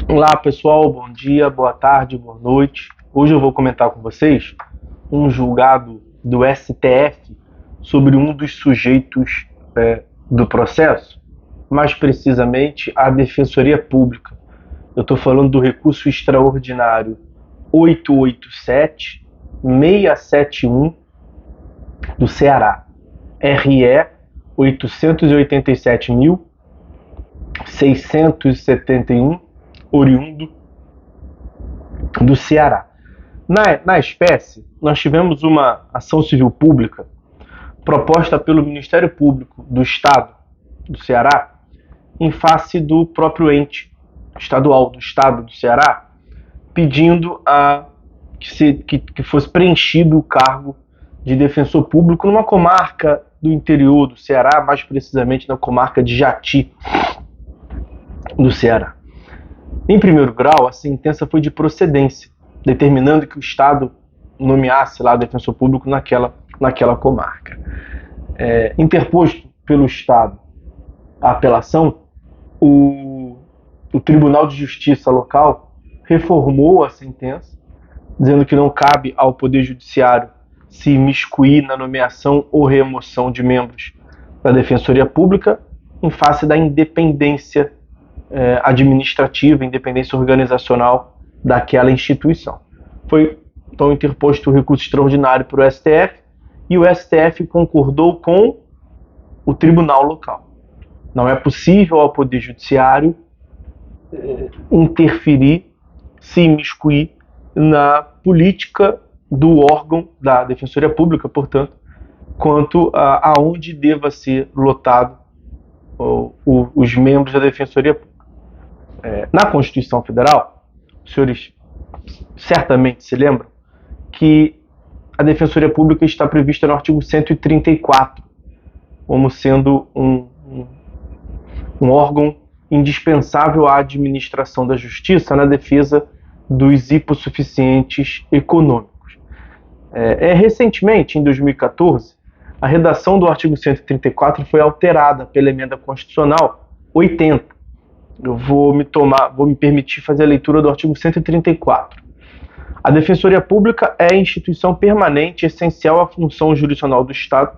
Olá pessoal, bom dia, boa tarde, boa noite. Hoje eu vou comentar com vocês um julgado do STF sobre um dos sujeitos do processo, mais precisamente a Defensoria Pública. Eu estou falando do recurso extraordinário 887-671 do Ceará, RE 887.671, oriundo do Ceará. Na espécie, nós tivemos uma ação civil pública proposta pelo Ministério Público do Estado do Ceará em face do próprio ente estadual do Estado do Ceará, pedindo que fosse preenchido o cargo de defensor público numa comarca do interior do Ceará, mais precisamente na comarca de Jati, do Ceará. Em primeiro grau, a sentença foi de procedência, determinando que o Estado nomeasse lá defensor público naquela comarca. Interposto pelo Estado a apelação, o Tribunal de Justiça local reformou a sentença, dizendo que não cabe ao Poder Judiciário se imiscuir na nomeação ou remoção de membros da Defensoria Pública em face da independência administrativa, independência organizacional daquela instituição. Foi então interposto o recurso extraordinário para o STF e o STF concordou com o tribunal local. Não é possível ao Poder Judiciário interferir, se imiscuir na política do órgão da Defensoria Pública, portanto, quanto aonde deva ser lotado os membros da Defensoria Pública. Na Constituição Federal, os senhores certamente se lembram que a Defensoria Pública está prevista no artigo 134, como sendo um órgão indispensável à administração da justiça na defesa dos hipossuficientes econômicos. Recentemente, em 2014, a redação do artigo 134 foi alterada pela emenda constitucional 80. Eu vou me permitir fazer a leitura do artigo 134. A Defensoria Pública é a instituição permanente essencial à função jurisdicional do Estado,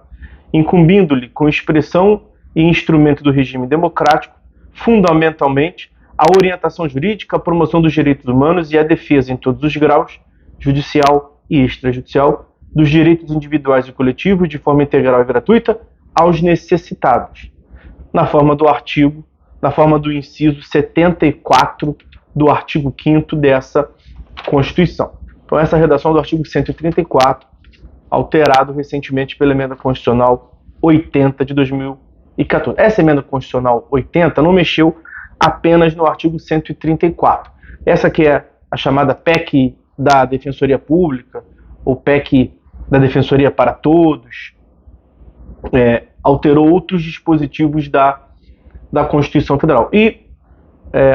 incumbindo-lhe com expressão e instrumento do regime democrático, fundamentalmente, a orientação jurídica, a promoção dos direitos humanos e a defesa em todos os graus, judicial e extrajudicial, dos direitos individuais e coletivos de forma integral e gratuita aos necessitados, na forma do inciso 74 do artigo 5º dessa Constituição. Então, essa redação do artigo 134, alterado recentemente pela emenda constitucional 80 de 2014. Essa emenda constitucional 80 não mexeu apenas no artigo 134. Essa que é a chamada PEC da Defensoria Pública, ou PEC da Defensoria para Todos, alterou outros dispositivos da Constituição Federal. E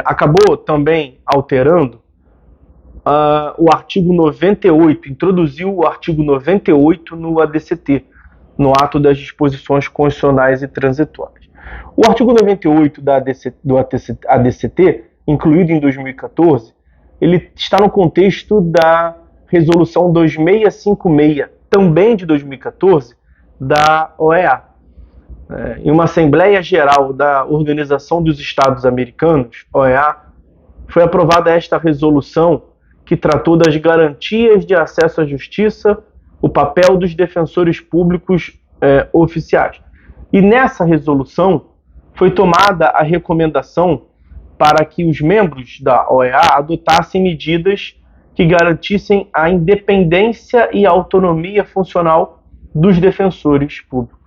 acabou também alterando o artigo 98, introduziu o artigo 98 no ADCT, no ato das disposições constitucionais e transitórias. O artigo 98 do ADCT, incluído em 2014, ele está no contexto da Resolução 2656, também de 2014, da OEA. Em uma Assembleia Geral da Organização dos Estados Americanos, OEA, foi aprovada esta resolução que tratou das garantias de acesso à justiça, o papel dos defensores públicos oficiais. E nessa resolução foi tomada a recomendação para que os membros da OEA adotassem medidas que garantissem a independência e a autonomia funcional dos defensores públicos.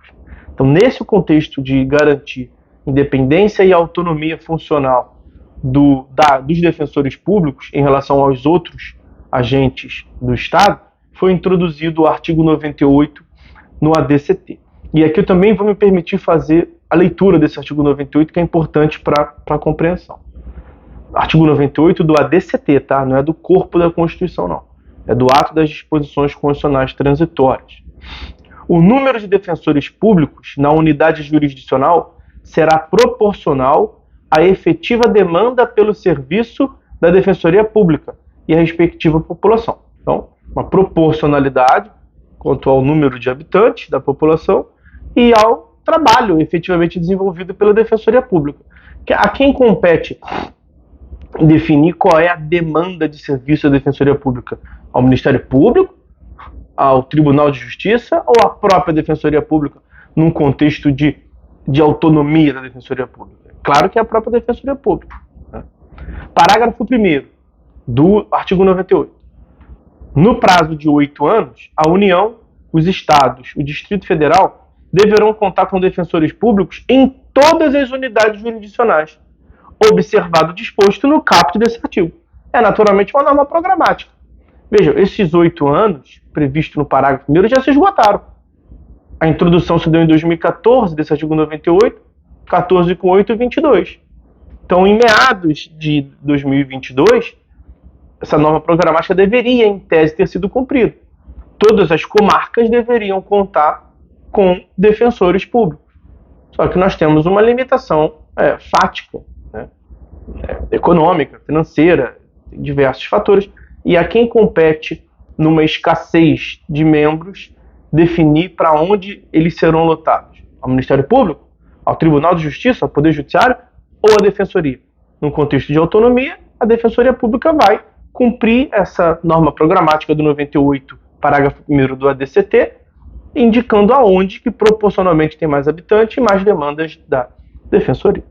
Então, nesse contexto de garantir independência e autonomia funcional dos defensores públicos em relação aos outros agentes do Estado, foi introduzido o artigo 98 no ADCT. E aqui eu também vou me permitir fazer a leitura desse artigo 98, que é importante para a compreensão. Artigo 98 do ADCT, tá? Não é do corpo da Constituição, não. É do ato das disposições constitucionais transitórias. O número de defensores públicos na unidade jurisdicional será proporcional à efetiva demanda pelo serviço da Defensoria Pública e a respectiva população. Então, uma proporcionalidade quanto ao número de habitantes da população e ao trabalho efetivamente desenvolvido pela Defensoria Pública. A quem compete definir qual é a demanda de serviço da Defensoria Pública? Ao Ministério Público, ao Tribunal de Justiça ou à própria Defensoria Pública num contexto de autonomia da Defensoria Pública? Claro que é a própria Defensoria Pública. Né? Parágrafo 1º do artigo 98. No prazo de 8 anos, a União, os Estados, o Distrito Federal deverão contar com defensores públicos em todas as unidades jurisdicionais, observado o disposto no caput desse artigo. É naturalmente uma norma programática. Vejam, esses 8 anos, previsto no parágrafo 1º, já se esgotaram. A introdução se deu em 2014, desse artigo 98, 14 com 8, 22. Então, em meados de 2022, essa norma programática deveria, em tese, ter sido cumprida. Todas as comarcas deveriam contar com defensores públicos. Só que nós temos uma limitação fática, né? Econômica, financeira, diversos fatores, e a quem compete, numa escassez de membros, definir para onde eles serão lotados. Ao Ministério Público, ao Tribunal de Justiça, ao Poder Judiciário ou à Defensoria. Num contexto de autonomia, a Defensoria Pública vai cumprir essa norma programática do 98, parágrafo 1º do ADCT, indicando aonde que proporcionalmente tem mais habitantes e mais demandas da Defensoria.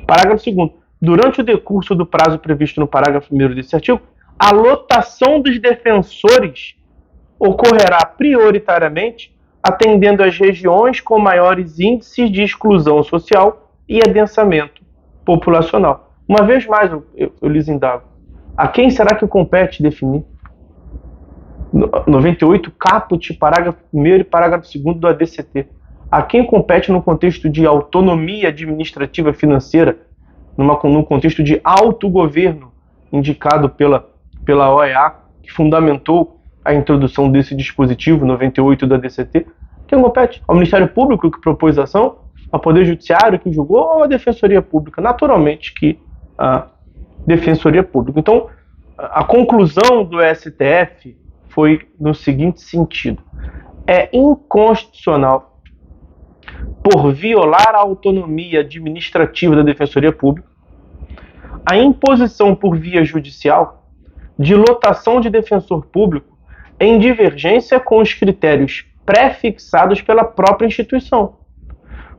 Parágrafo 2º. Durante o decurso do prazo previsto no parágrafo 1º desse artigo, a lotação dos defensores ocorrerá prioritariamente atendendo às regiões com maiores índices de exclusão social e adensamento populacional. Uma vez mais, eu lhes indago, a quem será que compete definir? 98, caput, parágrafo 1º e parágrafo 2º do ADCT. A quem compete no contexto de autonomia administrativa financeira, num contexto de autogoverno indicado pela OEA, que fundamentou a introdução desse dispositivo 98 do ADCT? Quem compete? Ao Ministério Público, que propôs a ação? Ao Poder Judiciário, que julgou? Ou à Defensoria Pública? Naturalmente que a Defensoria Pública. Então, a conclusão do STF foi no seguinte sentido: é inconstitucional, por violar a autonomia administrativa da Defensoria Pública, a imposição por via judicial de lotação de defensor público em divergência com os critérios pré-fixados pela própria instituição,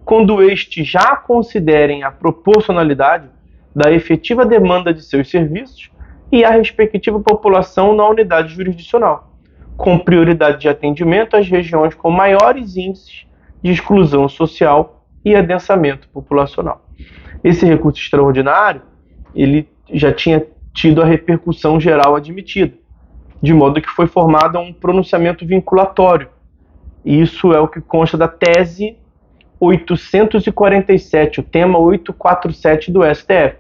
quando estes já considerem a proporcionalidade da efetiva demanda de seus serviços e a respectiva população na unidade jurisdicional, com prioridade de atendimento às regiões com maiores índices de exclusão social e adensamento populacional. Esse recurso extraordinário, ele já tinha tido a repercussão geral admitida, de modo que foi formado um pronunciamento vinculatório. Isso é o que consta da tese 847, o tema 847 do STF.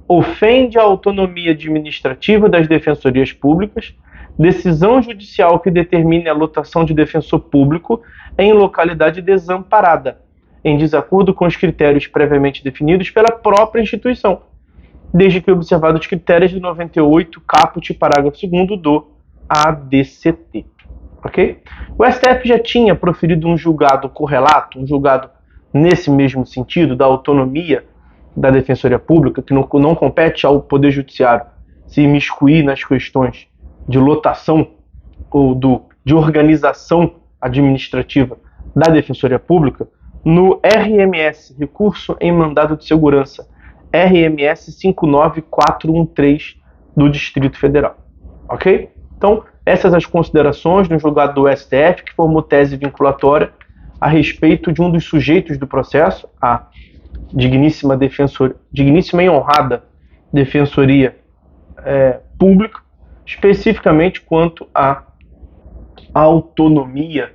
Ofende a autonomia administrativa das defensorias públicas, decisão judicial que determine a lotação de defensor público em localidade desamparada, em desacordo com os critérios previamente definidos pela própria instituição, desde que observados os critérios de 98, caput, parágrafo 2º do ADCT. Ok? O STF já tinha proferido um julgado correlato, um julgado nesse mesmo sentido, da autonomia da Defensoria Pública, que não compete ao Poder Judiciário se imiscuir nas questões de lotação ou de organização administrativa da Defensoria Pública, no RMS, Recurso em Mandado de Segurança, RMS 59413 do Distrito Federal. Ok? Então, essas as considerações no julgado do STF, que formou tese vinculatória a respeito de um dos sujeitos do processo, a digníssima e honrada Defensoria Pública, especificamente quanto à autonomia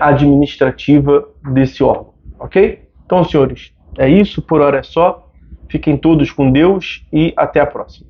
administrativa desse órgão. Ok? Então, senhores, é isso, por hora é só. Fiquem todos com Deus e até a próxima.